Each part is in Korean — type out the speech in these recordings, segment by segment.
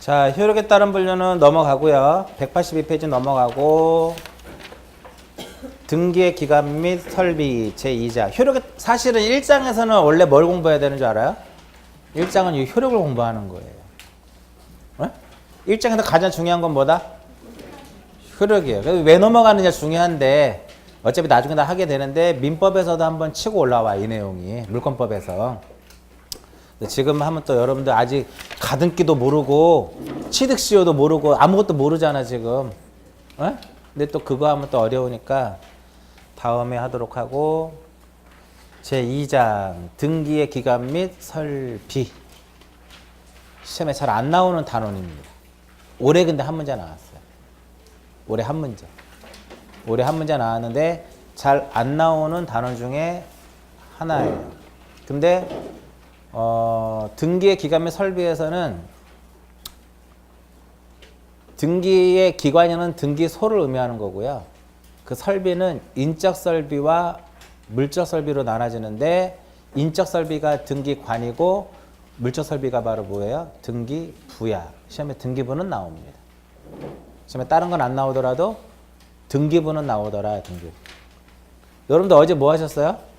자, 효력에 따른 분류는 넘어가고요. 182페이지 넘어가고 등기의 기간 및 설비 제2자. 효력에 사실은 1장에서는 원래 뭘 공부해야 되는 줄 알아요? 1장은 이 효력을 공부하는 거예요. 어? 1장에서 가장 중요한 건 뭐다? 효력이에요. 그래서 왜 넘어가느냐 중요한데 어차피 나중에 다 하게 되는데 민법에서도 한번 치고 올라와 이 내용이 물권법에서. 지금 하면 또 여러분들 아직 가등기도 모르고 취득시효도 모르고 아무것도 모르잖아 지금. 어? 근데 또 그거 하면 또 어려우니까 다음에 하도록 하고 제2장 등기의 기간 및 설비. 시험에 잘 안 나오는 단원입니다. 올해 근데 한 문제 나왔어요. 올해 한 문제. 올해 한 문제 나왔는데 잘 안 나오는 단원 중에 하나예요. 근데 등기의 기간 및 설비에서는 등기의 기관에는 등기소를 의미하는 거고요. 그 설비는 인적 설비와 물적 설비로 나눠지는데 인적 설비가 등기관이고 물적 설비가 바로 뭐예요? 등기부야. 시험에 등기부는 나옵니다. 시험에 다른 건 안 나오더라도 등기부는 나오더라. 등기부. 여러분들 어제 뭐 하셨어요?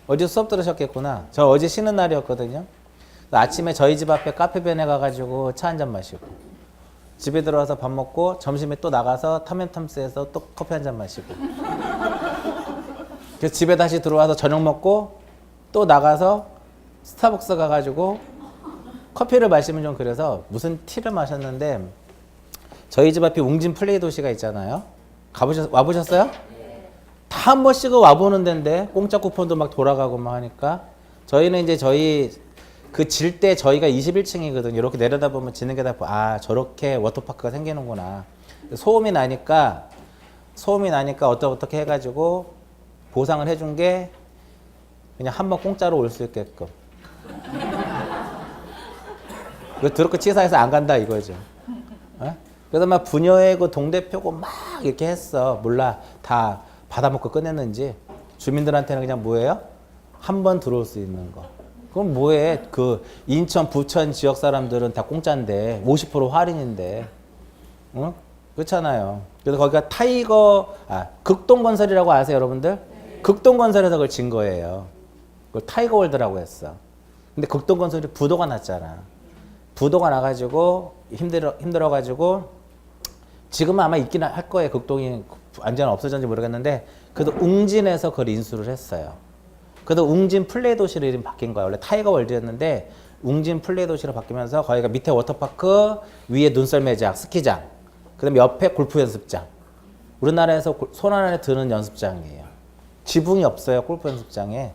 어제 수업 들으셨겠구나. 저 어제 쉬는 날이었거든요. 아침에 저희 집 앞에 카페벤에 가가지고 차 한잔 마시고 집에 들어와서 밥 먹고 점심에 또 나가서 탐앤탐스에서 또 커피 한잔 마시고 그래서 집에 다시 들어와서 저녁 먹고 또 나가서 스타벅스 가가지고 커피를 마시면 좀 그래서 무슨 티를 마셨는데 저희 집 앞에 웅진 플레이 도시가 있잖아요. 와보셨어요? 다 한 번씩은 와보는 데인데 공짜 쿠폰도 막 돌아가고 막 하니까 저희는 이제 저희 그 질 때 저희가 21층이거든요. 이렇게 내려다보면 지는 게 다 아 저렇게 워터파크가 생기는구나. 소음이 나니까 어떻게 해가지고 보상을 해준 게 그냥 한 번 공짜로 올 수 있게끔. 그 더럽게 치사해서 안 간다 이거죠. 어? 그래서 막 부녀회고 동대표고 막 이렇게 했어. 몰라 다 받아먹고 끝냈는지 주민들한테는 그냥 뭐예요? 한 번 들어올 수 있는 거. 그럼 뭐해? 그 인천, 부천 지역 사람들은 다 공짜인데 50% 할인인데, 응? 그렇잖아요. 그래서 거기가 극동건설이라고 아세요, 여러분들? 네. 극동건설에서 그걸 진 거예요. 그걸 타이거월드라고 했어. 근데 극동건설이 부도가 났잖아. 부도가 나가지고 힘들어가지고 지금은 아마 있긴 할 거예요. 극동이 완전 없어졌는지 모르겠는데 그래도 웅진에서 그걸 인수를 했어요. 그래도 웅진 플레이 도시로 이름이 바뀐 거야. 원래 타이거 월드였는데 웅진 플레이 도시로 바뀌면서 거기가 밑에 워터파크, 위에 눈썰매장, 스키장, 그다음에 옆에 골프 연습장. 우리나라에서 손 안에 드는 연습장이에요. 지붕이 없어요. 골프 연습장에.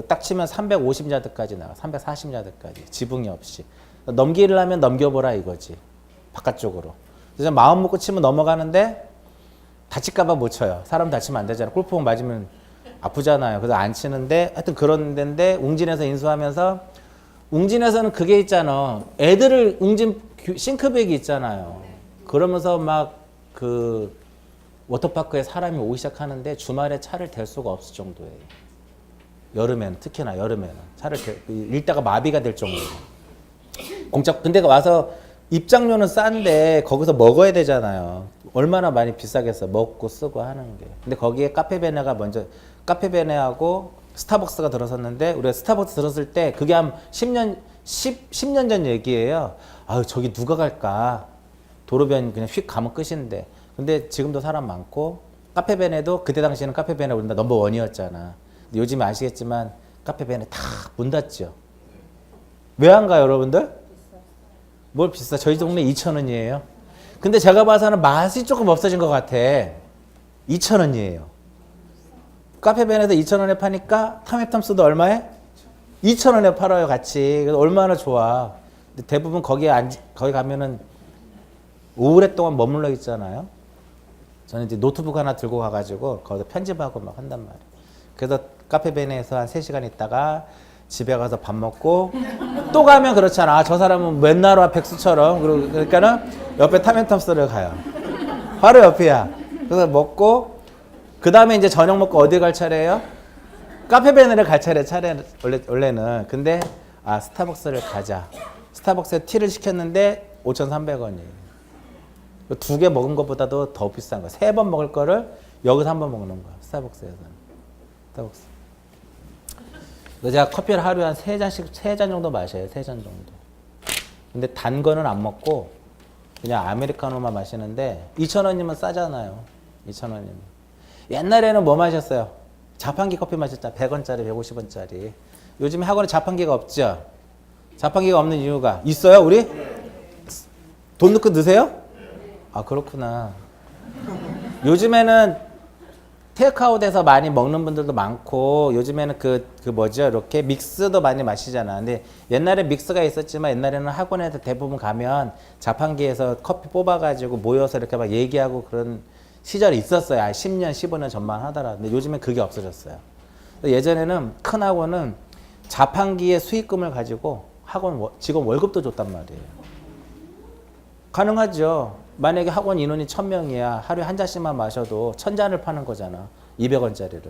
딱 치면 350야드까지 나와. 340야드까지. 지붕이 없이. 넘기려면 넘겨보라 이거지. 바깥쪽으로. 그래서 마음 먹고 치면 넘어가는데 다칠까봐 못 쳐요. 사람 다치면 안 되잖아요. 골프공 맞으면 아프잖아요. 그래서 안 치는데 하여튼 그런 데인데 웅진에서 인수하면서 웅진에서는 그게 있잖아. 애들을 웅진 싱크백이 있잖아요. 그러면서 막 그 워터파크에 사람이 오기 시작하는데 주말에 차를 댈 수가 없을 정도예요. 여름에는 특히나 여름에는 차를 읽다가 마비가 될 정도로. 근데 와서 입장료는 싼데 거기서 먹어야 되잖아요. 얼마나 많이 비싸겠어. 먹고 쓰고 하는 게. 근데 거기에 카페베네하고 스타벅스가 들어섰는데 우리가 스타벅스 들었을 때 그게 한 10년 전 얘기예요. 아유 저기 누가 갈까. 도로변 그냥 휙 가면 끝인데. 근데 지금도 사람 많고 카페베네도 그때 당시에는 카페베네 우리나라 넘버원이었잖아. 요즘에 아시겠지만 카페베네 다 문 닫죠. 왜 안 가요 여러분들? 뭘 비싸? 저희 동네 2,000원이에요. 근데 제가 봐서는 맛이 조금 없어진 것 같아. 2,000원이에요. 카페벤에서 2,000원에 파니까 타메탐스도 얼마에? 2,000원에 팔아요 같이. 그래서 얼마나 좋아. 근데 대부분 거기 가면은 오랫동안 머물러 있잖아요. 저는 이제 노트북 하나 들고 가가지고 거기서 편집하고 막 한단 말이에요. 그래서 카페벤에서 한 3시간 있다가 집에 가서 밥 먹고 또 가면 그렇잖아. 저 사람은 맨날 와 백수처럼. 그러니까는 옆에 타멘텀스를 가요. 바로 옆이야. 그래서 먹고 그 다음에 이제 저녁 먹고 어디 갈 차례예요? 카페베네를 갈 차례 원래는. 근데 스타벅스를 가자. 스타벅스에 티를 시켰는데 5,300원이에요. 두 개 먹은 것보다도 더 비싼 거야. 세 번 먹을 거를 여기서 한 번 먹는 거야. 스타벅스에서는. 스타벅스. 제가 커피를 하루에 한 3잔씩, 3잔 정도 마셔요. 3잔 정도. 근데 단 거는 안 먹고 그냥 아메리카노만 마시는데 2,000원이면 싸잖아요. 2,000원이면. 옛날에는 뭐 마셨어요? 자판기 커피 마셨잖아. 100원짜리, 150원짜리. 요즘에 학원에 자판기가 없죠? 자판기가 없는 이유가 있어요, 우리? 돈 넣고 넣으세요? 아, 그렇구나. 요즘에는 테이크아웃에서 많이 먹는 분들도 많고, 요즘에는 뭐죠? 이렇게 믹스도 많이 마시잖아. 근데 옛날에 믹스가 있었지만 옛날에는 학원에서 대부분 가면 자판기에서 커피 뽑아가지고 모여서 이렇게 막 얘기하고 그런 시절이 있었어요. 10년, 15년 전만 하더라도. 근데 요즘엔 그게 없어졌어요. 예전에는 큰 학원은 자판기의 수익금을 가지고 학원 직원 월급도 줬단 말이에요. 가능하죠. 만약에 학원 인원이 1,000명이야. 하루에 한 잔씩만 마셔도 1,000잔을 파는 거잖아. 200원짜리를.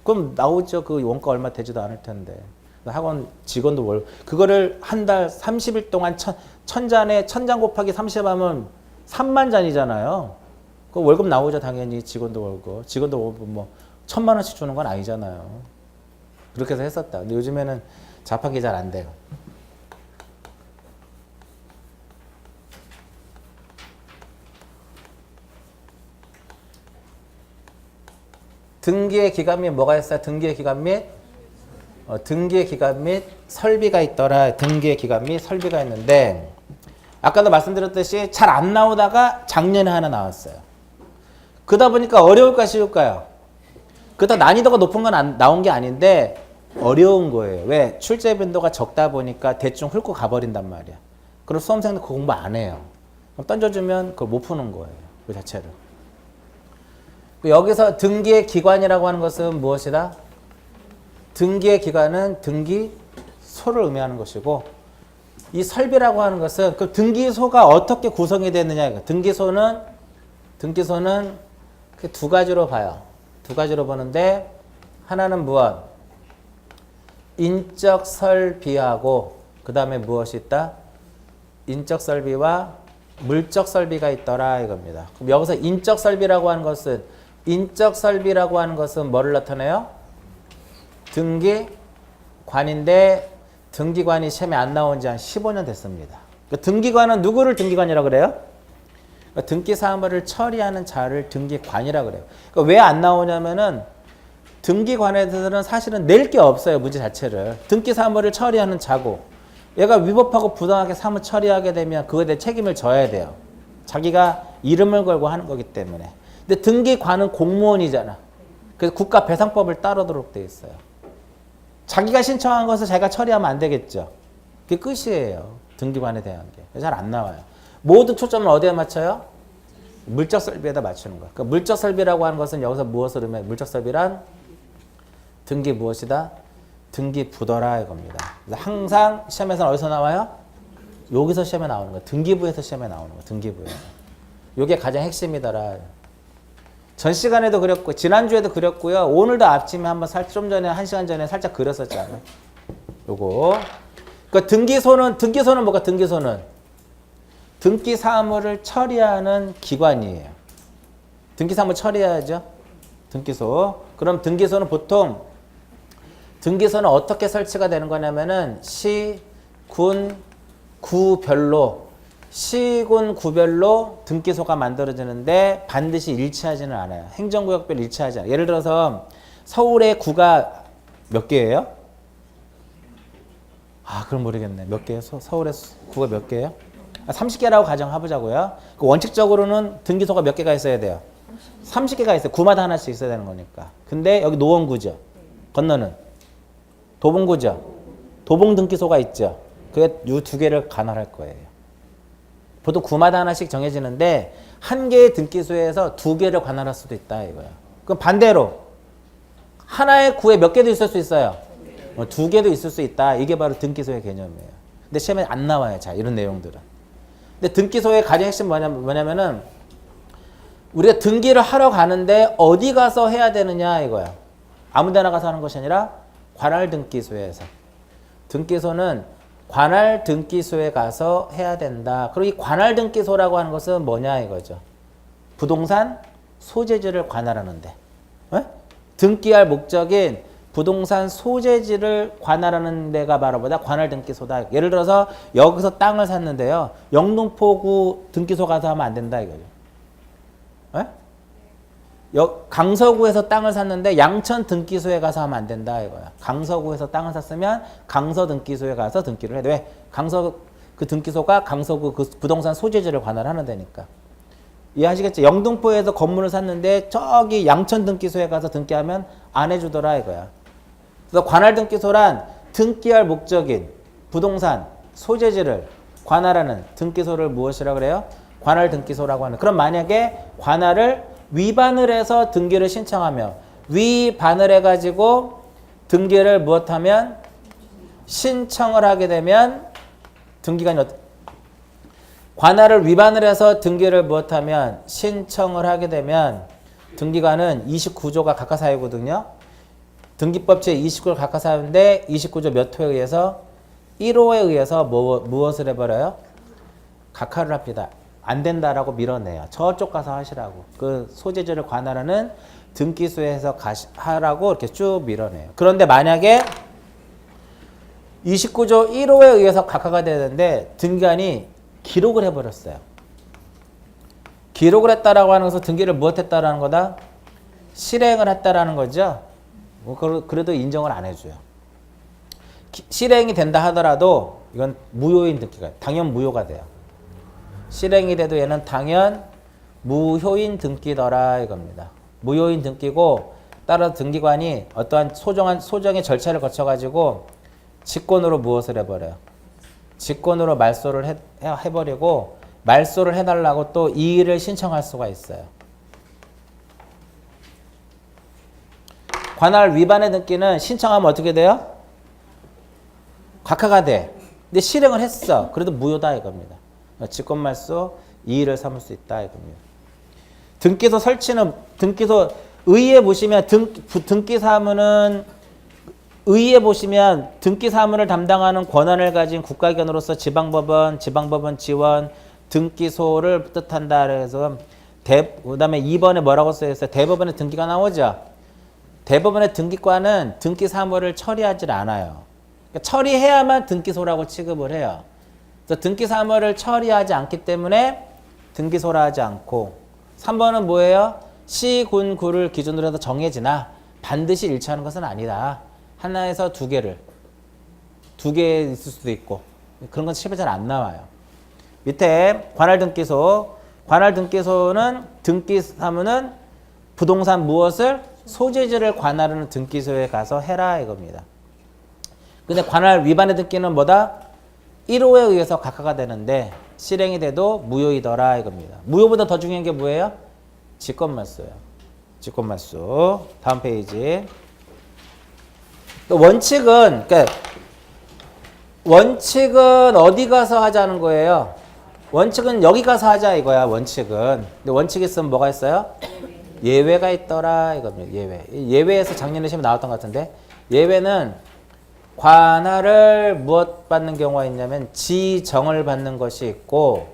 그럼 나오죠. 그 원가 얼마 되지도 않을 텐데. 학원 직원도 그거를 한 달 30일 동안 1,000잔에 1,000잔 곱하기 30 하면 3만 잔이잖아요. 그 월급 나오죠. 당연히 직원도 월급. 직원도 월급 뭐 1,000만 원씩 주는 건 아니잖아요. 그렇게 해서 했었다. 근데 요즘에는 자판기 잘 안 돼요. 등기의 기간 및 뭐가 있어요? 등기의 기간 및 등기의 기간 및 설비가 있더라. 등기의 기간 및 설비가 있는데 아까도 말씀드렸듯이 잘 안 나오다가 작년에 하나 나왔어요. 그러다 보니까 어려울까 쉬울까요? 그렇다 난이도가 높은 건 나온 게 아닌데 어려운 거예요. 왜? 출제 빈도가 적다 보니까 대충 훑고 가버린단 말이야. 그럼 수험생들 그 공부 안 해요. 그럼 던져주면 그걸 못 푸는 거예요. 그 자체를. 여기서 등기의 기관이라고 하는 것은 무엇이다? 등기의 기관은 등기소를 의미하는 것이고 이 설비라고 하는 것은 그 등기소가 어떻게 구성이 되느냐. 등기소는 두 가지로 봐요. 두 가지로 보는데 하나는 무엇? 인적 설비하고 그 다음에 무엇이 있다? 인적 설비와 물적 설비가 있더라 이겁니다. 그럼 여기서 인적 설비라고 하는 것은 뭐를 나타내요? 등기관인데 등기관이 시험에 안 나온 지 한 15년 됐습니다. 그러니까 등기관은 누구를 등기관이라고 그래요? 그러니까 등기 사무를 처리하는 자를 등기관이라고 그래요. 그러니까 왜 안 나오냐면은 등기관에서는 사실은 낼 게 없어요. 문제 자체를. 등기 사무를 처리하는 자고 얘가 위법하고 부당하게 사무 처리하게 되면 그거에 대해 책임을 져야 돼요. 자기가 이름을 걸고 하는 거기 때문에. 근데 등기관은 공무원이잖아. 그래서 국가배상법을 따르도록 돼 있어요. 자기가 신청한 것을 자기가 처리하면 안 되겠죠. 그게 끝이에요. 등기관에 대한 게. 잘 안 나와요. 모든 초점을 어디에 맞춰요? 물적 설비에다 맞추는 거야. 그러니까 물적 설비라고 하는 것은 여기서 무엇을 의미해? 물적 설비란 등기 무엇이다? 등기 부더라 이겁니다. 그래서 항상 시험에서는 어디서 나와요? 여기서 시험에 나오는 거야. 등기부에서 시험에 나오는 거야. 등기부에서. 이게 가장 핵심이더라. 전 시간에도 그렸고 지난주에도 그렸고요. 오늘도 아침에 한번 좀 전에 1시간 전에 살짝 그렸었잖아요. 요거. 그러니까 등기소는 뭐가 등기소는 등기 사무를 처리하는 기관이에요. 등기 사무 처리해야죠. 등기소. 그럼 등기소는 어떻게 설치가 되는 거냐면은 시, 군, 구별로 시군 구별로 등기소가 만들어지는데 반드시 일치하지는 않아요. 행정구역별 일치하지 않아요. 예를 들어서 서울의 구가 몇 개예요? 아, 그럼 모르겠네. 몇 개예요? 서울의 구가 몇 개예요? 30개라고 가정해보자고요. 원칙적으로는 등기소가 몇 개가 있어야 돼요? 30개가 있어요. 구마다 하나씩 있어야 되는 거니까. 근데 여기 노원구죠. 건너는 도봉구죠. 도봉 등기소가 있죠. 그게 이 두 개를 관할할 거예요. 보통 구마다 하나씩 정해지는데 한 개의 등기소에서 두 개를 관할할 수도 있다 이거야. 그럼 반대로 하나의 구에 몇 개도 있을 수 있어요. 두 개도 있을 수 있다. 이게 바로 등기소의 개념이에요. 근데 시험에 안 나와요. 자, 이런 내용들은. 근데 등기소의 가장 핵심 뭐냐면은 우리가 등기를 하러 가는데 어디 가서 해야 되느냐 이거야. 아무 데나 가서 하는 것이 아니라 관할 등기소에서. 등기소는 관할 등기소에 가서 해야 된다. 그리고 이 관할 등기소라고 하는 것은 뭐냐 이거죠. 부동산 소재지를 관할하는데. 에? 등기할 목적인 부동산 소재지를 관할하는 데가 바로 뭐다? 관할 등기소다. 예를 들어서 여기서 땅을 샀는데요. 영등포구 등기소 가서 하면 안 된다 이거죠. 에? 강서구에서 땅을 샀는데 양천 등기소에 가서 하면 안 된다 이거야. 강서구에서 땅을 샀으면 강서 등기소에 가서 등기를 해야 돼. 왜? 강서 그 등기소가 강서구 그 부동산 소재지를 관할하는 데니까. 이해하시겠죠? 영등포에서 건물을 샀는데 저기 양천 등기소에 가서 등기하면 안 해주더라 이거야. 그래서 관할 등기소란 등기할 목적인 부동산 소재지를 관할하는 등기소를 무엇이라고 그래요? 관할 등기소라고 하는. 그럼 만약에 관할을 위반을 해서 등기를 신청하며 위반을 해가지고 등기를 무엇하면 신청을 하게 되면 등기관이 관할을 위반을 해서 등기를 무엇하면 신청을 하게 되면 등기관은 29조가 각하사유거든요. 등기법 제29조를 각하사유인데 29조 몇 호에 의해서 1호에 의해서 무엇을 해버려요? 각하를 합니다. 안 된다라고 밀어내요. 저쪽 가서 하시라고. 그 소재지를 관할하는 등기소에서 하라고 이렇게 쭉 밀어내요. 그런데 만약에 29조 1호에 의해서 각하가 되는데 등기관이 기록을 해버렸어요. 기록을 했다라고 하는 것은 등기를 무엇했다라는 거다? 실행을 했다라는 거죠. 그래도 인정을 안 해줘요. 실행이 된다 하더라도 이건 무효인 등기가 당연 무효가 돼요. 실행이 돼도 얘는 당연 무효인 등기더라 이겁니다. 무효인 등기고 따라서 등기관이 어떠한 소정의 절차를 거쳐가지고 직권으로 무엇을 해버려요? 직권으로 말소를 해버리고 말소를 해달라고 또 이의를 신청할 수가 있어요. 관할 위반의 등기는 신청하면 어떻게 돼요? 각하가 돼. 근데 실행을 했어. 그래도 무효다 이겁니다. 직권말소 이의를 삼을 수 있다 이겁니다. 등기소 설치는 등기소 의의에 보시면 등기사무는 의의에 보시면 등기사무를 담당하는 권한을 가진 국가기관으로서 지방법원, 지방법원 지원, 등기소를 뜻한다. 그래서 그다음에 2번에 뭐라고 써있어요? 대법원의 등기가 나오죠. 대법원의 등기관은 등기사무를 처리하지 않아요. 그러니까 처리해야만 등기소라고 취급을 해요. 그래서 등기사무를 처리하지 않기 때문에 등기소라 하지 않고 3번은 뭐예요? 시, 군, 구를 기준으로 해서 정해지나 반드시 일치하는 것은 아니다. 하나에서 두 개 있을 수도 있고 그런 건 실제 잘 안 나와요. 밑에 관할등기소. 관할등기소는 등기사무는 부동산 무엇을? 소재지를 관할하는 등기소에 가서 해라 이겁니다. 근데 관할 위반의 등기는 뭐다? 1호에 의해서 각하가 되는데 실행이 돼도 무효이더라 이겁니다. 무효보다 더 중요한 게 뭐예요? 직권말소예요. 직권말소. 다음 페이지. 원칙은 어디 가서 하자는 거예요? 원칙은 여기 가서 하자 이거야. 원칙은. 근데 원칙이 있으면 뭐가 있어요? 예외가 있더라 이겁니다. 예외에서 작년에 시험에 나왔던 것 같은데 예외는 관할을 무엇 받는 경우가 있냐면 지정을 받는 것이 있고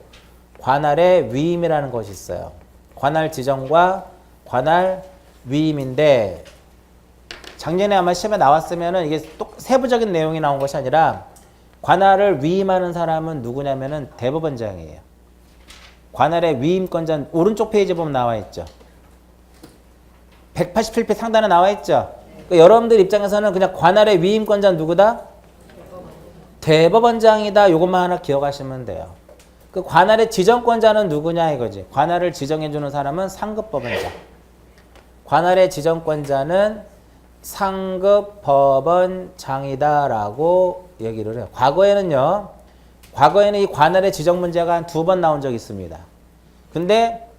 관할의 위임이라는 것이 있어요. 관할 지정과 관할 위임인데 작년에 아마 시험에 나왔으면은 이게 또 세부적인 내용이 나온 것이 아니라 관할을 위임하는 사람은 누구냐면은 대법원장이에요. 관할의 위임권자 오른쪽 페이지 보면 나와 있죠. 187페이지 상단에 나와 있죠. 그러니까 여러분들 입장에서는 그냥 관할의 위임권자는 누구다? 대법원장이다. 요것만 하나 기억하시면 돼요. 그 관할의 지정권자는 누구냐 이거지. 관할을 지정해주는 사람은 상급법원장. 관할의 지정권자는 상급법원장이다라고 얘기를 해요. 과거에는 이 관할의 지정 문제가 한 2번 나온 적이 있습니다. 근데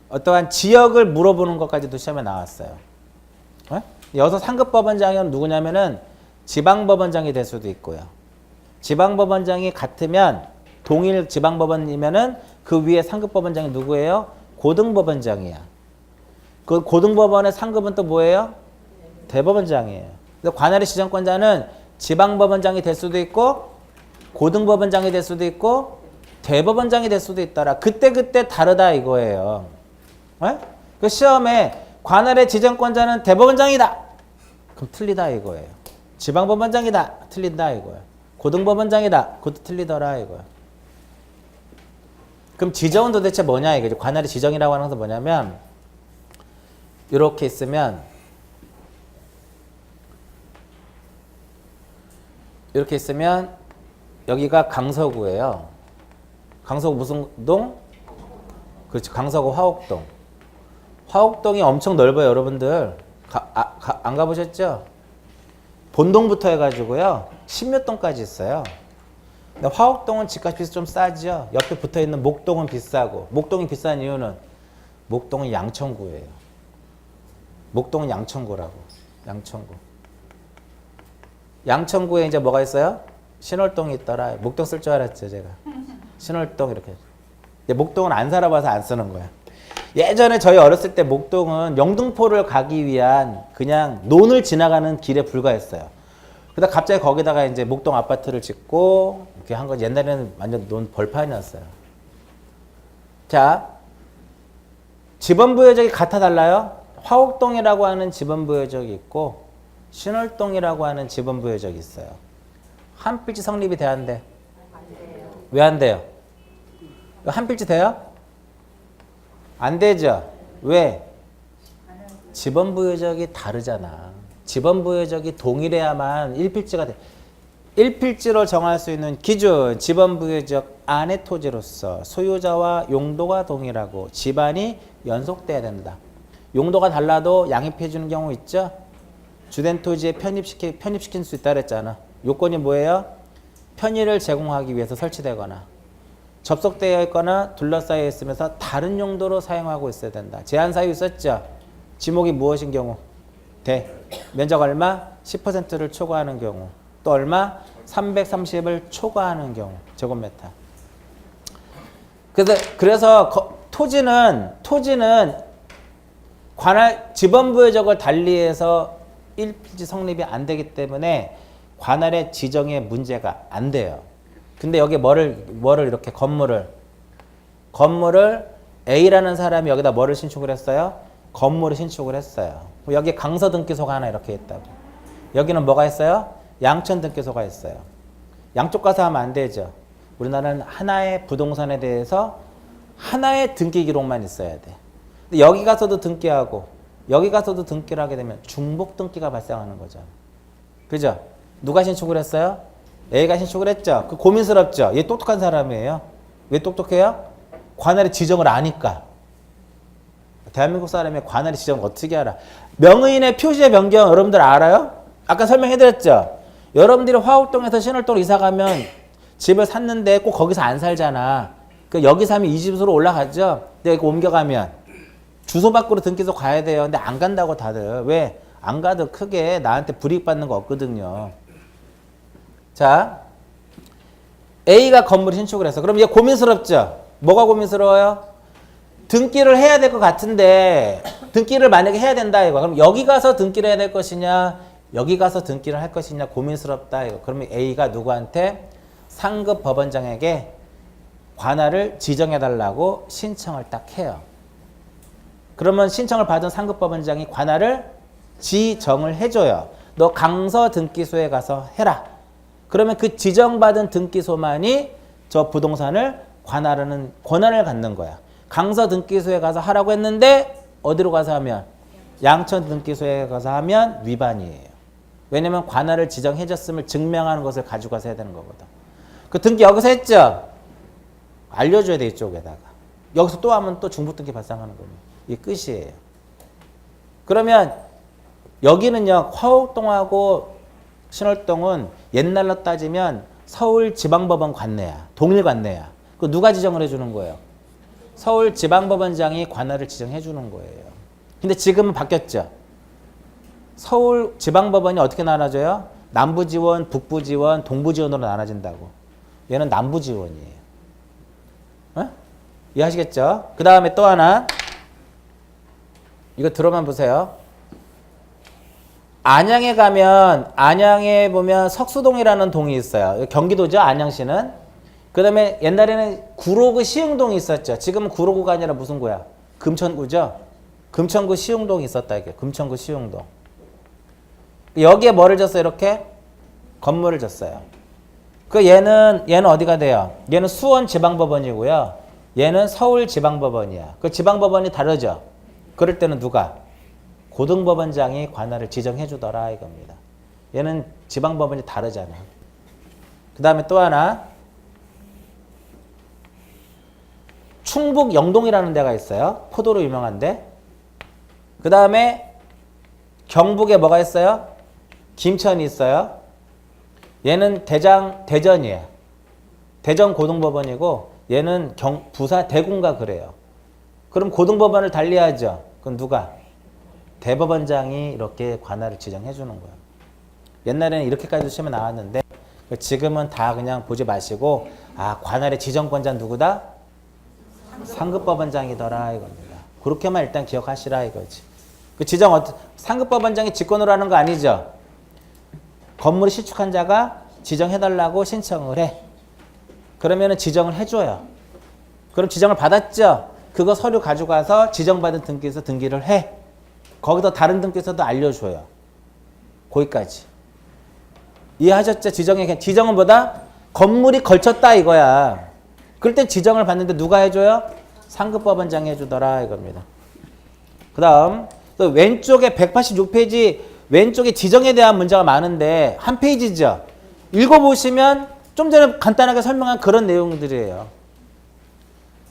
어떠한 지역을 물어보는 것까지도 시험에 나왔어요. 여기서 상급법원장은 누구냐면은 지방법원장이 될 수도 있고요. 지방법원장이 같으면 동일 지방법원이면은 그 위에 상급법원장이 누구예요? 고등법원장이야. 그 고등법원의 상급은 또 뭐예요? 대법원장이에요. 관할의 지정권자는 지방법원장이 될 수도 있고 고등법원장이 될 수도 있고 대법원장이 될 수도 있더라. 그때 다르다 이거예요. 에? 그 시험에 관할의 지정권자는 대법원장이다. 그럼 틀리다 이거예요. 지방법원장이다. 틀린다 이거예요. 고등법원장이다. 그것도 틀리더라 이거예요. 그럼 지정은 도대체 뭐냐 이거죠. 관할의 지정이라고 하는 것은 뭐냐면 이렇게 있으면 여기가 강서구예요. 강서구 무슨 동? 그렇지. 강서구 화옥동. 화옥동이 엄청 넓어요. 여러분들 안 가보셨죠? 본동부터 해가지고요. 10몇 동까지 있어요. 근데 화옥동은 집값이 좀 싸죠. 옆에 붙어있는 목동은 비싸고. 목동이 비싼 이유는 목동은 양천구예요. 목동은 양천구라고. 양천구. 양천구에 이제 뭐가 있어요? 신월동이 있더라. 목동 쓸 줄 알았죠, 제가. 신월동 이렇게. 목동은 안 살아봐서 안 쓰는 거야. 예전에 저희 어렸을 때 목동은 영등포를 가기 위한 그냥 논을 지나가는 길에 불과했어요. 그러다 갑자기 거기다가 이제 목동 아파트를 짓고 이렇게 한 건 옛날에는 완전 논 벌판이었어요. 자, 지번부여적이 같아 달라요? 화옥동이라고 하는 지번부여적이 있고 신월동이라고 하는 지번부여적이 있어요. 한 필지 성립이 돼야 안 돼? 왜 안 돼요? 한 필지 돼요? 안 되죠. 왜? 지번부여적이 다르잖아. 지번부여적이 동일해야만 1필지가 돼. 1필지로 정할 수 있는 기준, 지번부여적 안의 토지로서 소유자와 용도가 동일하고 집안이 연속돼야 된다. 용도가 달라도 양입해 주는 경우 있죠? 주된 토지에 편입시킬 수 있다 그랬잖아. 요건이 뭐예요? 편의를 제공하기 위해서 설치되거나 접속되어 있거나 둘러싸여 있으면서 다른 용도로 사용하고 있어야 된다. 제한 사유 있었죠? 지목이 무엇인 경우? 대. 면적 얼마? 10%를 초과하는 경우. 또 얼마? 330을 초과하는 경우. 제곱미터. 그래서 토지는 관할 지번부여적을 달리해서 1필지 성립이 안 되기 때문에 관할의 지정에 문제가 안 돼요. 근데 여기 뭐를 이렇게 건물을 A라는 사람이 여기다 뭐를 신축을 했어요? 건물을 신축을 했어요. 여기 강서 등기소가 하나 이렇게 있다고. 여기는 뭐가 있어요? 양천 등기소가 있어요. 양쪽 가서 하면 안 되죠. 우리나라는 하나의 부동산에 대해서 하나의 등기 기록만 있어야 돼. 근데 여기 가서도 등기하고 여기 가서도 등기를 하게 되면 중복 등기가 발생하는 거죠. 그죠? 누가 신축을 했어요? A가 신축을 했죠. 그 고민스럽죠. 얘 똑똑한 사람이에요. 왜 똑똑해요? 관할의 지정을 아니까. 대한민국 사람이 관할의 지정을 어떻게 알아? 명의인의 표시의 변경 여러분들 알아요? 아까 설명해드렸죠. 여러분들이 화곡동에서 신월동으로 이사 가면 집을 샀는데 꼭 거기서 안 살잖아. 그 여기 사면 이 집으로 올라가죠. 근데 이거 옮겨가면 주소 밖으로 등기소 가야 돼요. 근데 안 간다고 다들. 왜? 안 가도 크게 나한테 불이익 받는 거 없거든요. 자, A가 건물 신축을 해서 그럼 얘 고민스럽죠? 뭐가 고민스러워요? 등기를 해야 될 것 같은데 등기를 만약에 해야 된다 이거. 그럼 여기 가서 등기를 해야 될 것이냐 여기 가서 등기를 할 것이냐 고민스럽다 이거. 그러면 A가 누구한테? 상급 법원장에게 관할을 지정해 달라고 신청을 딱 해요. 그러면 신청을 받은 상급 법원장이 관할을 지정을 해줘요. 너 강서 등기소에 가서 해라. 그러면 그 지정받은 등기소만이 저 부동산을 관할하는 권한을 갖는 거야. 강서 등기소에 가서 하라고 했는데 어디로 가서 하면? 양천 등기소에 가서 하면 위반이에요. 왜냐면 관할을 지정해줬음을 증명하는 것을 가지고 가서 해야 되는 거거든. 그 등기 여기서 했죠? 알려줘야 돼 이쪽에다가. 여기서 또 하면 또 중복등기 발생하는 거예요. 이게 끝이에요. 그러면 여기는요. 화곡동하고 신월동은 옛날로 따지면 서울지방법원 관내야. 동일 관내야. 그 누가 지정을 해주는 거예요? 서울지방법원장이 관할을 지정해 주는 거예요. 근데 지금은 바뀌었죠. 서울지방법원이 어떻게 나눠져요? 남부지원, 북부지원, 동부지원으로 나눠진다고. 얘는 남부지원이에요. 어? 이해하시겠죠? 그 다음에 또 하나. 이거 들어만 보세요. 안양에 가면 안양에 보면 석수동이라는 동이 있어요. 경기도죠, 안양시는. 그다음에 옛날에는 구로구 시흥동이 있었죠. 지금은 구로구가 아니라 무슨 구야? 금천구죠. 금천구 시흥동이 있었다 이게. 금천구 시흥동. 여기에 뭐를 졌어요? 이렇게 건물을 졌어요. 그 얘는 어디가 돼요? 얘는 수원지방법원이고요. 얘는 서울지방법원이야. 그 지방법원이 다르죠. 그럴 때는 누가? 고등법원장이 관할을 지정해 주더라 이겁니다. 얘는 지방법원이 다르잖아. 그 다음에 또 하나 충북 영동이라는 데가 있어요. 포도로 유명한데. 그 다음에 경북에 뭐가 있어요? 김천이 있어요. 얘는 대전이에요. 대전 고등법원이고 얘는 부산 대구인가 그래요. 그럼 고등법원을 달리하죠. 그럼 누가? 대법원장이 이렇게 관할을 지정해 주는 거예요. 옛날에는 이렇게까지 시험에 나왔는데 지금은 다 그냥 보지 마시고 관할의 지정권자는 누구다? 상급법원장이더라 이겁니다. 그렇게만 일단 기억하시라 이거지. 그 상급법원장이 직권으로 하는 거 아니죠? 건물을 신축한 자가 지정해달라고 신청을 해. 그러면은 지정을 해줘요. 그럼 지정을 받았죠? 그거 서류 가지고 가서 지정받은 등기소에서 등기를 해. 거기서 다른 등기소도 알려줘요. 거기까지. 이해하셨죠? 지정은 뭐다? 건물이 걸쳤다 이거야. 그럴 땐 지정을 받는데 누가 해줘요? 상급법원장이 해주더라 이겁니다. 그 다음 또 왼쪽에 186페이지 왼쪽에 지정에 대한 문제가 많은데 한 페이지죠. 읽어보시면 좀 전에 간단하게 설명한 그런 내용들이에요.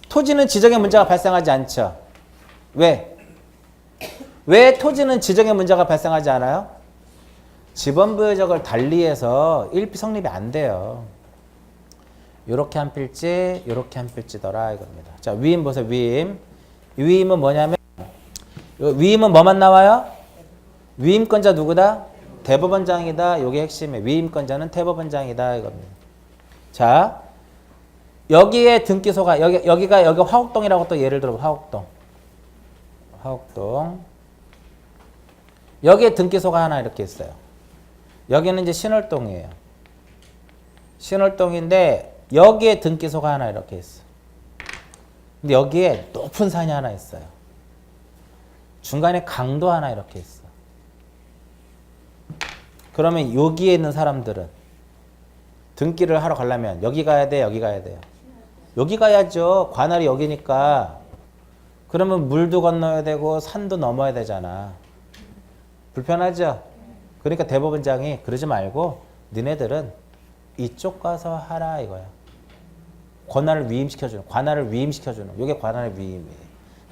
토지는 지정의 문제가 발생하지 않죠. 왜? 왜 토지는 지정의 문제가 발생하지 않아요? 지번부여적을 달리해서 1피 성립이 안 돼요. 요렇게 한 필지, 요렇게 한 필지더라 이겁니다. 자, 위임 보세요. 위임은 뭐냐면 위임은 뭐만 나와요? 위임권자 누구다? 대법원장이다. 요게 핵심이에요. 위임권자는 대법원장이다 이겁니다. 자, 여기에 등기소가 여기 화곡동이라고 또 예를 들어 화곡동. 여기에 등기소가 하나 이렇게 있어요. 여기는 이제 신월동이에요. 신월동인데 여기에 등기소가 하나 이렇게 있어. 근데 여기에 높은 산이 하나 있어요. 중간에 강도 하나 이렇게 있어. 그러면 여기에 있는 사람들은 등기를 하러 가려면 여기 가야 돼, 여기 가야 돼요. 여기 가야죠. 관할이 여기니까. 그러면 물도 건너야 되고 산도 넘어야 되잖아. 불편하죠? 그러니까 대법원장이 그러지 말고 니네들은 이쪽 가서 하라 이거야. 관할을 위임시켜주는 이게 관할의 위임이에요.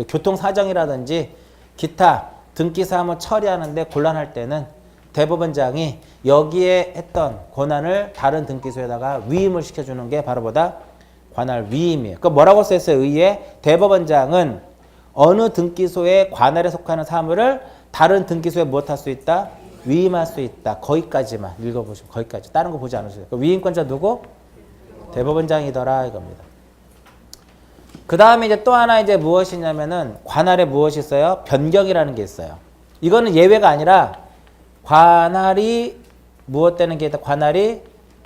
교통사정이라든지 기타 등기사무 처리하는데 곤란할 때는 대법원장이 여기에 했던 권한을 다른 등기소에다가 위임을 시켜주는 게 바로 관할 위임이에요. 그 뭐라고 써있어요? 의에 대법원장은 어느 등기소의 관할에 속하는 사무를 다른 등기소에 무엇할 수 있다? 위임할 수 있다. 거기까지만 읽어보시면 거기까지. 다른 거 보지 않으세요. 그 위임권자 누구? 대법원장이더라 이겁니다. 그 다음에 이제 또 하나 이제 무엇이냐면은 관할에 무엇이 있어요? 변경이라는 게 있어요. 이거는 예외가 아니라 관할이 무엇 되는 게 있다? 관할이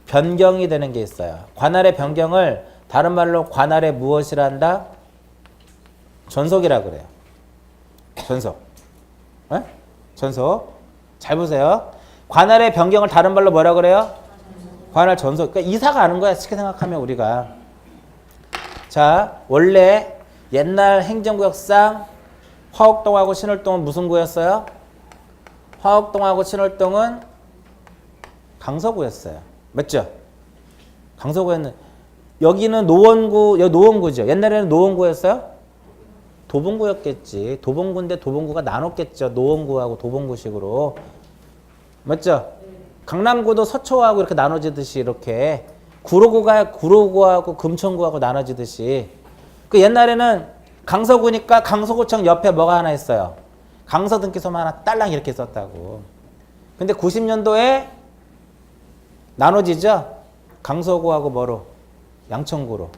변경이 되는 게 있어요. 관할의 변경을 다른 말로 관할의 무엇이라 한다? 전속이라 그래요. 전속. 네? 전속. 잘 보세요. 관할의 변경을 다른 말로 뭐라 그래요? 관할 전속. 그러니까 이사 가는 거야. 쉽게 생각하면 우리가. 자, 원래 옛날 행정구역상 화곡동하고 신월동은 무슨 구였어요? 화곡동하고 신월동은 강서구였어요. 맞죠? 강서구였는 여기는 여기 노원구죠. 옛날에는 노원구였어요? 도봉구였겠지. 도봉구인데 도봉구가 나눴겠죠. 노원구하고 도봉구식으로. 맞죠? 강남구도 서초하고 이렇게 나눠지듯이 이렇게 구로구하고 금천구하고 나눠지듯이. 그 옛날에는 강서구니까 강서구청 옆에 뭐가 하나 있어요. 강서등기소만 하나 딸랑 이렇게 있었다고. 근데 90년도에 나눠지죠. 강서구하고 뭐로? 양천구로.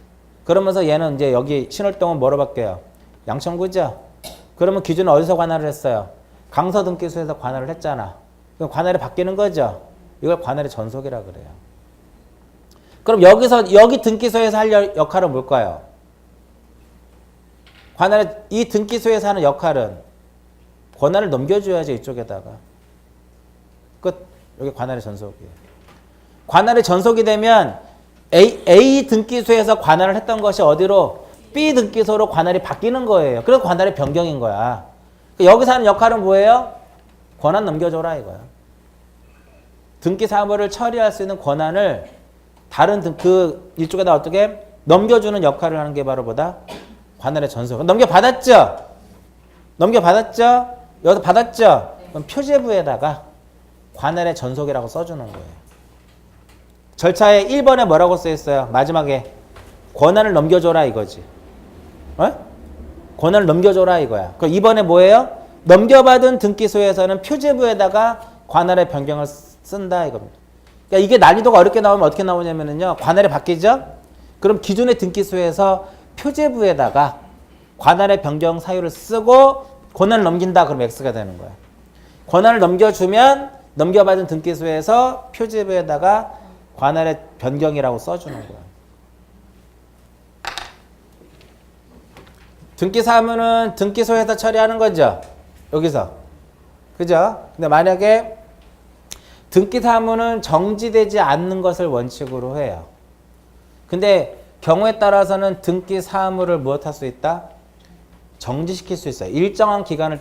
그러면서 얘는 이제 여기 신월동은 뭐로 바뀌어요? 양천구죠. 그러면 기준은 어디서 관할을 했어요? 강서등기소에서 관할을 했잖아. 그럼 관할이 바뀌는 거죠. 이걸 관할의 전속이라 그래요. 그럼 여기 등기소에서 할 역할은 뭘까요? 관할의 이 등기소에서 하는 역할은 권한을 넘겨줘야죠. 이쪽에다가. 끝. 여기 관할의 전속이에요. 관할의 전속이 되면 A 등기소에서 관할을 했던 것이 어디로? B 등기소로 관할이 바뀌는 거예요. 그래서 관할의 변경인 거야. 여기서 하는 역할은 뭐예요? 권한 넘겨줘라 이거야. 등기 사무를 처리할 수 있는 권한을 다른 이쪽에다 어떻게 넘겨주는 역할을 하는 게 바로 뭐다? 관할의 전속. 넘겨받았죠? 여기서 받았죠? 그럼 표제부에다가 관할의 전속이라고 써주는 거예요. 절차에 1번에 뭐라고 써있어요? 마지막에 권한을 넘겨줘라 이거지. 권한을 넘겨줘라 이거야. 그럼 2번에 뭐예요? 넘겨받은 등기소에서는 표제부에다가 관할의 변경을 쓴다 이겁니다. 그러니까 이게 난이도가 어렵게 나오면 어떻게 나오냐면요. 관할이 바뀌죠? 그럼 기존의 등기소에서 표제부에다가 관할의 변경 사유를 쓰고 권한을 넘긴다. 그럼 X가 되는 거야. 권한을 넘겨주면 넘겨받은 등기소에서 표제부에다가 관할의 변경이라고 써주는 거야. 등기사무는 등기소에서 처리하는 거죠. 여기서. 그죠? 근데 만약에 등기사무는 정지되지 않는 것을 원칙으로 해요. 근데 경우에 따라서는 등기사무를 무엇할 수 있다? 정지시킬 수 있어요. 일정한 기간을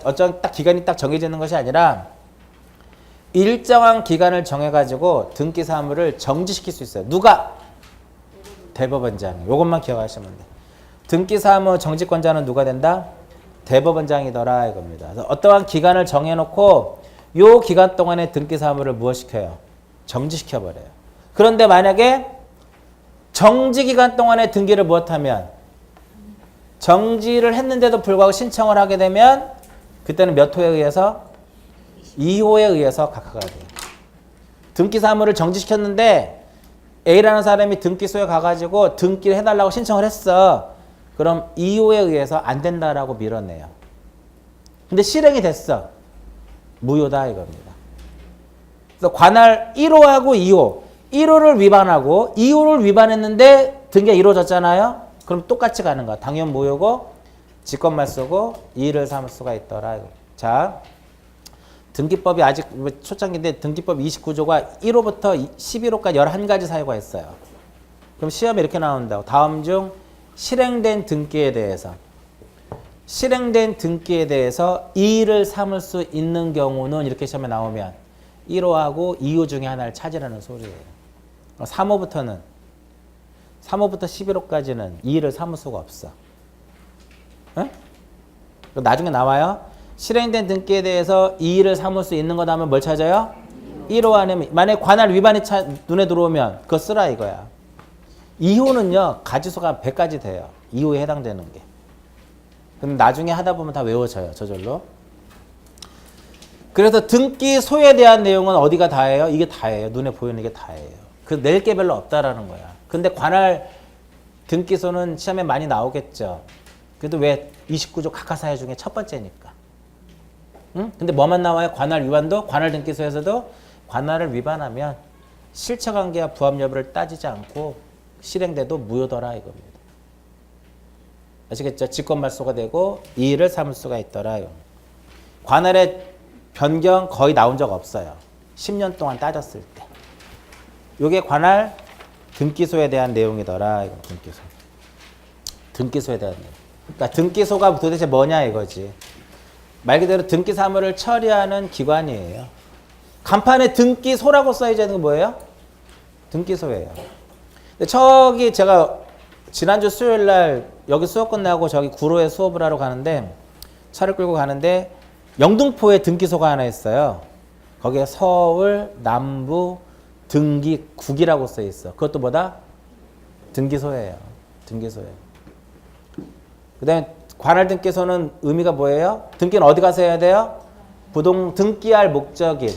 기간이 딱 정해져 있는 것이 아니라 일정한 기간을 정해가지고 등기사무를 정지시킬 수 있어요. 누가? 대법원장. 이것만 기억하시면 돼요. 등기사무 정지권자는 누가 된다? 대법원장이더라 이겁니다. 그래서 어떠한 기간을 정해놓고 요 기간 동안에 등기사무를 무엇시켜요? 정지시켜버려요. 그런데 만약에 정지기간 동안에 등기를 무엇하면 정지를 했는데도 불구하고 신청을 하게 되면 그때는 몇 호에 의해서? 2호에 의해서 각하가 돼요. 등기사무를 정지시켰는데 A라는 사람이 등기소에 가가지고 등기를 해달라고 신청을 했어. 그럼 2호에 의해서 안 된다라고 밀어내요. 근데 실행이 됐어. 무효다 이겁니다. 그래서 관할 1호하고 2호. 1호를 위반하고 2호를 위반했는데 등기가 이루어졌잖아요. 그럼 똑같이 가는 거야. 당연 무효고 직권만 쓰고 이의를 삼을 수가 있더라. 자, 등기법이 아직 초창기인데 등기법 29조가 1호부터 11호까지 11가지 사유가 있어요. 그럼 시험에 이렇게 나온다고. 다음 중 실행된 등기에 대해서 이의를 삼을 수 있는 경우는 이렇게 시험에 나오면 1호하고 2호 중에 하나를 찾으라는 소리예요. 3호부터 11호까지는 이의를 삼을 수가 없어. 에? 나중에 나와요. 실행된 등기에 대해서 이의를 삼을 수 있는 거다 하면 뭘 찾아요? 1호 안에 만약에 관할 위반이 눈에 들어오면 그거 쓰라 이거야. 2호는요. 가지수가 100가지 돼요. 2호에 해당되는 게. 그럼 나중에 하다 보면 다 외워져요. 저절로. 그래서 등기소에 대한 내용은 어디가 다예요? 이게 다예요. 눈에 보이는 게 다예요. 그 낼 게 별로 없다라는 거야. 근데 관할 등기소는 시험에 많이 나오겠죠. 그래도 왜 29조 각하사유 중에 첫 번째니까. 응? 근데 뭐만 나와요? 관할 위반도? 관할 등기소에서도 관할을 위반하면 실체관계와 부합 여부를 따지지 않고 실행돼도 무효더라 이겁니다. 아시겠죠? 직권말소가 되고 이의를 삼을 수가 있더라. 관할의 변경 거의 나온 적 없어요. 10년 동안 따졌을 때. 이게 관할 등기소에 대한 내용이더라. 이거 등기소에 대한 내용. 그러니까 등기소가 도대체 뭐냐 이거지. 말 그대로 등기 사무를 처리하는 기관이에요. 간판에 등기소라고 써있는 건 뭐예요? 등기소예요. 근데 저기 제가 지난주 수요일 날 여기 수업 끝나고 저기 구로에 수업을 하러 가는데 차를 끌고 가는데 영등포에 등기소가 하나 있어요. 거기에 서울 남부 등기국이라고 써 있어. 그것도 뭐다? 등기소예요. 등기소예요. 그다음에 관할 등기소는 의미가 뭐예요? 등기는 어디 가서 해야 돼요? 등기할 목적인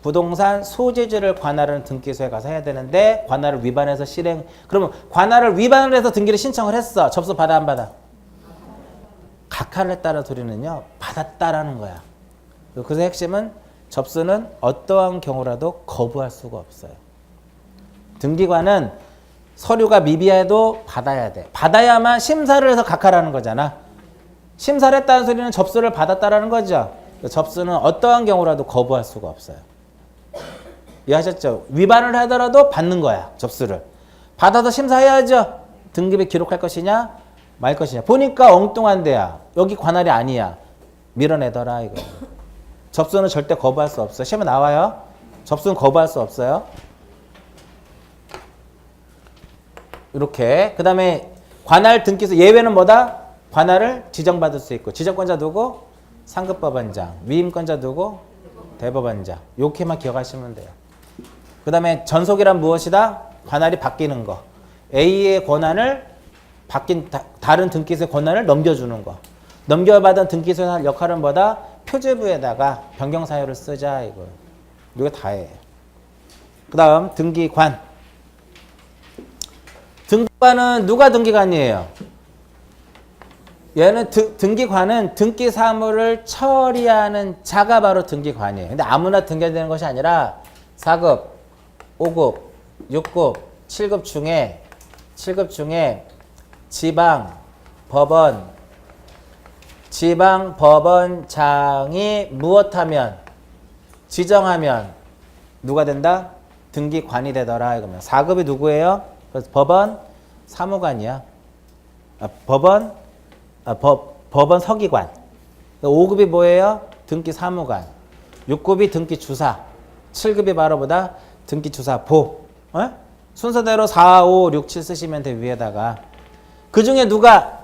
부동산 소재지를 관할하는 등기소에 가서 해야 되는데 관할을 위반해서 실행. 그러면 관할을 위반을 해서 등기를 신청을 했어. 접수 받아 안 받아? 각하를 했다는 소리는요. 받았다라는 거야. 그래서 핵심은 접수는 어떠한 경우라도 거부할 수가 없어요. 등기관은 서류가 미비해도 받아야 돼. 받아야만 심사를 해서 각하라는 거잖아. 심사를 했다는 소리는 접수를 받았다라는 거죠. 접수는 어떠한 경우라도 거부할 수가 없어요. 이해하셨죠? 위반을 하더라도 받는 거야. 접수를. 받아서 심사해야죠. 등기부에 기록할 것이냐 말 것이냐. 보니까 엉뚱한 데야. 여기 관할이 아니야. 밀어내더라 이거. 접수는 절대 거부할 수 없어요. 시험에 나와요. 접수는 거부할 수 없어요. 이렇게. 그 다음에 관할 등기소 예외는 뭐다? 관할을 지정받을 수 있고. 지정권자 누구? 상급법원장. 위임권자 누구? 대법원장. 이렇게만 기억하시면 돼요. 그 다음에 전속이란 무엇이다? 관할이 바뀌는 거. A의 권한을 바뀐 다른 등기소의 권한을 넘겨주는 거. 넘겨받은 등기소의 역할은 뭐다? 표제부에다가 변경사유를 쓰자 이거. 이거 다예요. 그 다음 등기관. 등기관은 누가 등기관이에요? 얘는 등기관은 등기 사무를 처리하는 자가 바로 등기관이에요. 근데 아무나 등기되는 것이 아니라 4급, 5급, 6급, 7급 중에 지방 법원장이 무엇하면 지정하면 누가 된다? 등기관이 되더라 이거면. 4급이 누구예요? 그래서 법원 사무관이야. 법원 서기관. 5급이 뭐예요? 등기 사무관. 6급이 등기 주사. 7급이 바로 보다 등기 주사보. 순서대로 4, 5, 6, 7 쓰시면 돼 위에다가. 그 중에 누가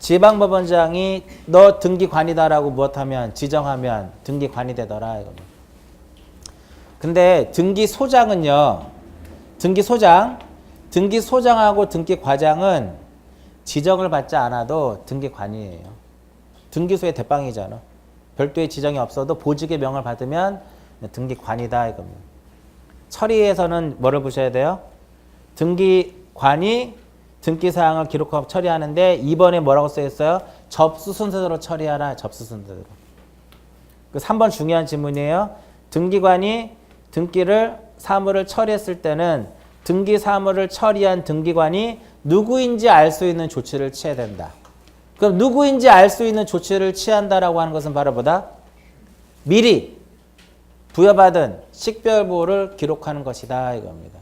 지방법원장이 너 등기관이다라고 무엇하면 지정하면 등기관이 되더라 이거. 근데 등기소장은요. 등기소장하고 등기과장은 지정을 받지 않아도 등기관이에요. 등기소의 대빵이잖아. 별도의 지정이 없어도 보직의 명을 받으면 등기관이다 이겁니다. 처리에서는 뭐를 보셔야 돼요? 등기관이 등기사항을 기록하고 처리하는데 2번에 뭐라고 써있어요? 접수 순서대로 처리하라. 접수 순서대로. 그 3번 중요한 질문이에요. 등기관이 등기를 사무를 처리했을 때는 등기 사무를 처리한 등기관이 누구인지 알 수 있는 조치를 취해야 된다. 그럼 누구인지 알 수 있는 조치를 취한다라고 하는 것은 바로 뭐다? 미리 부여받은 식별부호를 기록하는 것이다 이겁니다.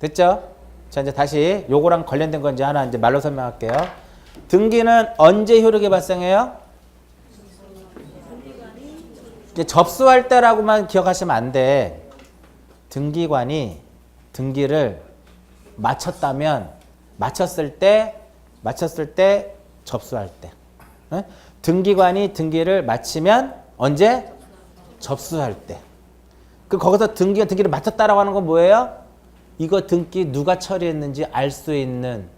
됐죠? 자 이제 다시 요거랑 관련된 건지 하나 이제 말로 설명할게요. 등기는 언제 효력이 발생해요? 이제 접수할 때라고만 기억하시면 안 돼. 등기관이 등기를 마쳤을 때 접수할 때. 네? 등기관이 등기를 마치면 언제? 접수할 때. 거기서 등기를 마쳤다라고 하는 건 뭐예요? 이거 등기 누가 처리했는지 알 수 있는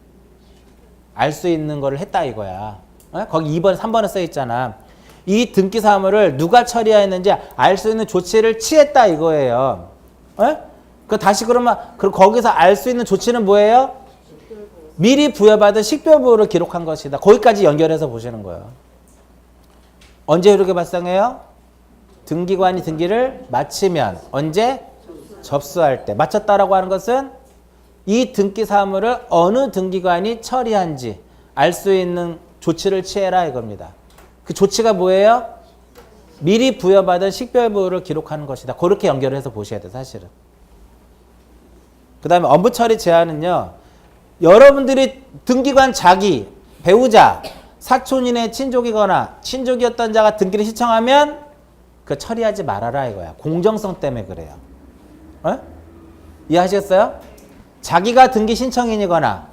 거를 했다 이거야. 거기 2번, 3번에 써 있잖아. 이 등기 사무를 누가 처리했는지 알 수 있는 조치를 취했다 이거예요. 다시 그러면 거기서 알 수 있는 조치는 뭐예요? 미리 부여받은 식별부호를 기록한 것이다. 거기까지 연결해서 보시는 거예요. 언제 효력이 발생해요? 등기관이 등기를 마치면 언제? 접수할 때. 마쳤다라고 하는 것은 이 등기 사무를 어느 등기관이 처리한지 알 수 있는 조치를 취해라 이겁니다. 그 조치가 뭐예요? 미리 부여받은 식별부호를 기록하는 것이다. 그렇게 연결해서 보셔야 돼요, 사실은. 그 다음에 업무 처리 제한은요. 여러분들이 등기관 자기, 배우자, 사촌인의 친족이거나 친족이었던 자가 등기를 신청하면 그 처리하지 말아라 이거야. 공정성 때문에 그래요. 이해하셨어요? 자기가 등기 신청인이거나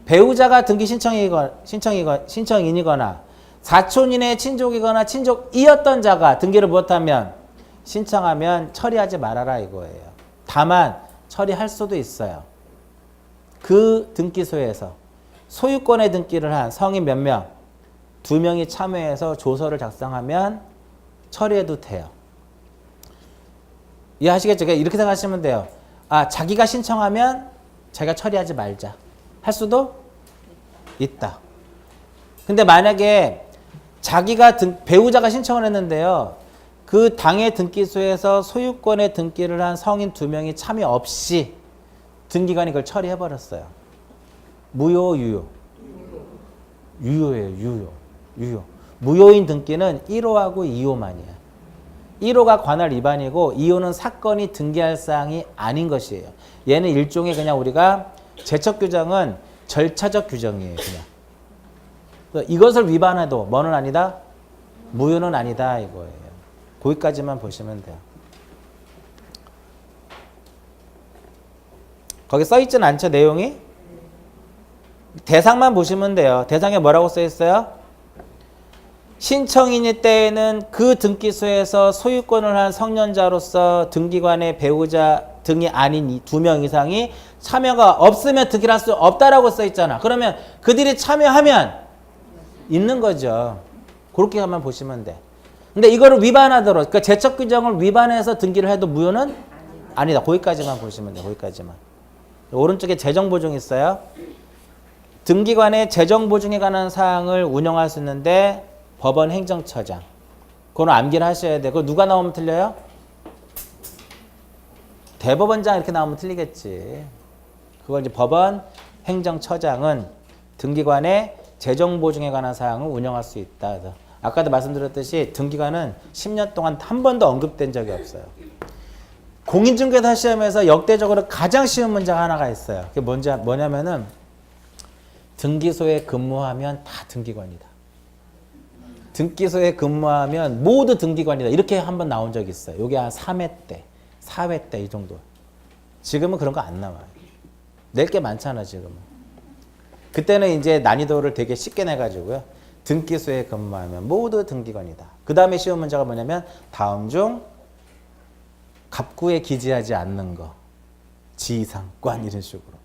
배우자가 등기 신청인이거나 사촌인의 친족이거나 친족이었던 자가 등기를 못하면 신청하면 처리하지 말아라 이거예요. 다만 처리할 수도 있어요. 그 등기소에서 소유권의 등기를 한 성인 몇 명? 2명이 참여해서 조서를 작성하면 처리해도 돼요. 이해하시겠죠? 이렇게 생각하시면 돼요. 자기가 신청하면 자기가 처리하지 말자. 할 수도 있다. 근데 만약에 자기가 배우자가 신청을 했는데요. 그 당의 등기소에서 소유권의 등기를 한 성인 2명이 참여 없이 등기관이 그걸 처리해버렸어요. 무효, 유효? 유효예요. 유효. 무효인 등기는 1호하고 2호만이에요. 1호가 관할 위반이고 2호는 사건이 등기할 사항이 아닌 것이에요. 얘는 일종의 그냥 우리가 제척 규정은 절차적 규정이에요. 그냥. 이것을 위반해도 뭐는 아니다? 무효는 아니다 이거예요. 거기까지만 보시면 돼요. 거기 써있지는 않죠, 내용이? 대상만 보시면 돼요. 대상에 뭐라고 써있어요? 신청인의 때에는 그 등기소에서 소유권을 한 성년자로서 등기관의 배우자 등이 아닌 이 2명 이상이 참여가 없으면 등기를 할 수 없다라고 써있잖아. 그러면 그들이 참여하면 있는 거죠. 그렇게만 보시면 돼. 근데 이거를 위반하도록, 그러니까 제척 규정을 위반해서 등기를 해도 무효는 아니다. 거기까지만 보시면 돼. 거기까지만. 오른쪽에 재정보증이 있어요. 등기관의 재정보증에 관한 사항을 운영할 수 있는데 법원 행정처장. 그건 암기를 하셔야 돼. 그거 누가 나오면 틀려요? 대법원장 이렇게 나오면 틀리겠지. 그걸 이제 법원 행정처장은 등기관의 재정보증에 관한 사항을 운영할 수 있다. 아까도 말씀드렸듯이 등기관은 10년 동안 한 번도 언급된 적이 없어요. 공인중개사 시험에서 역대적으로 가장 쉬운 문제가 하나가 있어요. 그게 뭐냐면은 등기소에 근무하면 다 등기관이다. 등기소에 근무하면 모두 등기관이다. 이렇게 한번 나온 적이 있어요. 이게 한 3회 때, 4회 때 이 정도. 지금은 그런 거 안 나와요. 낼 게 많잖아, 지금은. 그때는 이제 난이도를 되게 쉽게 내가지고요. 등기소에 근무하면 모두 등기관이다. 그 다음에 쉬운 문제가 뭐냐면 다음 중 갑구에 기재하지 않는 거. 지상권 이런 식으로.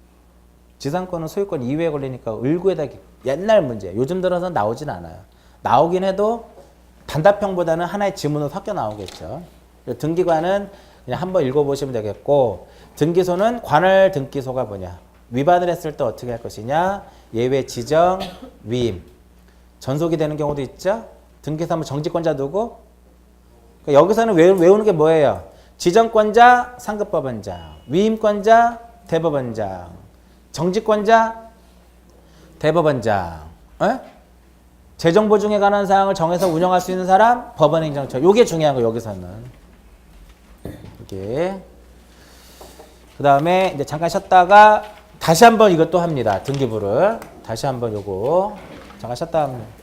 지상권은 소유권 이외에 걸리니까 을구에다 옛날 문제. 요즘 들어서 나오진 않아요. 나오긴 해도 단답형보다는 하나의 지문으로 섞여 나오겠죠. 등기관은 그냥 한번 읽어보시면 되겠고 등기소는 관할 등기소가 뭐냐. 위반을 했을 때 어떻게 할 것이냐. 예외 지정, 위임. 전속이 되는 경우도 있죠. 등기소 하면 정지권자 누구? 그러니까 여기서는 외우는 게 뭐예요? 지정권자 상급법원장, 위임권자 대법원장, 정지권자 대법원장. 에? 재정보증에 관한 사항을 정해서 운영할 수 있는 사람 법원행정처. 이게 중요한 거 여기서는. 이게. 그 다음에 이제 잠깐 쉬었다가 다시 한번 이것도 합니다. 등기부를 다시 한번 요거 잠깐 쉬었다 하면.